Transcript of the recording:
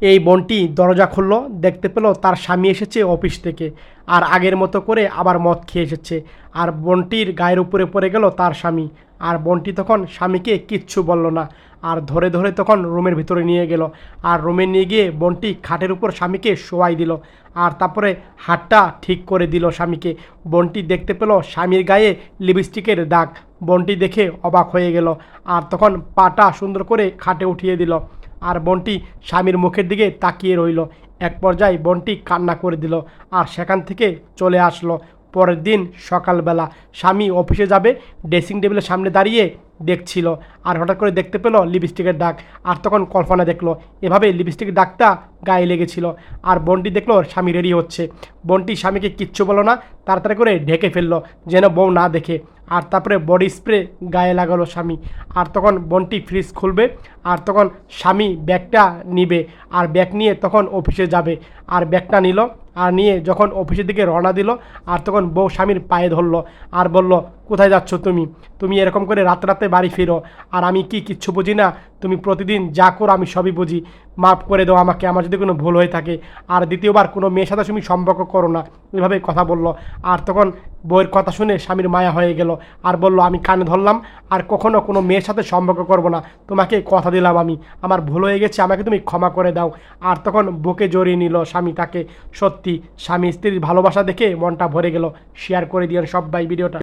এই বোনটি দরজা খুলল, দেখতে পেল তার স্বামী এসেছে অফিস থেকে, আর আগের মতো করে আবার মদ খেয়ে এসেছে। আর বোনটির গায়ের উপরে পড়ে গেল তার স্বামী। আর বোনটি তখন স্বামীকে কিচ্ছু বলল না, আর ধরে ধরে তখন রুমের ভিতরে নিয়ে গেল। আর রুমে নিয়ে গিয়ে বোনটি খাটের উপর স্বামীকে শোয়াই দিল, আর তারপরে হাতটা ঠিক করে দিল স্বামীকে। বোনটি দেখতে পেল স্বামীর গায়ে লিপস্টিকের দাগ। বোনটি দেখে অবাক হয়ে গেল, আর তখন পাটা সুন্দর করে খাটে উঠিয়ে দিল। আর বোনটি স্বামীর মুখের দিকে তাকিয়ে রইল। এক পর্যায়ে বোনটি কান্না করে দিল, আর সেখান থেকে চলে আসলো। পরের দিন সকালবেলা স্বামী অফিসে যাবে, ড্রেসিং টেবিলের সামনে দাঁড়িয়ে দেখছিল, আর হঠাৎ করে দেখতে পেল লিপস্টিকের দাগ। আর তখন কল্পনা দেখলো এভাবে লিপস্টিকের দাগটা গায়ে লেগেছিল। আর বোনটি দেখলো স্বামী রেডি হচ্ছে। বোনটি স্বামীকে কিচ্ছু বলো না, তাড়াতাড়ি করে ঢেকে ফেললো যেন বউ না দেখে। আর তারপরে বডি স্প্রে গায়ে লাগালো স্বামী। আর তখন বোনটি ফ্রিজ খুলবে, আর তখন স্বামী ব্যাগটা নিবে, আর ব্যাগ নিয়ে তখন অফিসে যাবে। আর ব্যাগটা নিল, আর নিয়ে যখন অফিসের দিকে রওনা দিল, আর তখন বউ স্বামীর পায়ে ধরলো, আর বলল, কোথায় যাচ্ছ তুমি? তুমি এরকম করে রাতে রাতে বাড়ি ফিরো, আর আমি কি কিচ্ছু বুঝি না? তুমি প্রতিদিন যা করো আমি সবই বুঝি, মাফ করে দাও আমাকে, আমার যদি কোনো ভুল হয়ে থাকে। আর দ্বিতীয়বার কোনো মেয়ের সাথে তুমি সম্পর্ক করো না, এভাবে কথা বললো। আর তখন বউয়ের কথা শুনে স্বামীর মায়া হয়ে গেল, আর বলল, আমি কানে ধরলাম, আর কখনো কোনো মেয়ের সাথে সম্পর্ক করব না, তোমাকে কথা দিলাম, আমি আমার ভুল হয়ে গেছে, আমাকে তুমি ক্ষমা করে দাও। আর তখন বুকে জড়িয়ে নিল স্বামী তাকে। সত্যি স্বামী স্ত্রীর ভালোবাসা দেখে মনটা ভরে গেল। শেয়ার করে দিয়েন সবাই ভিডিওটা।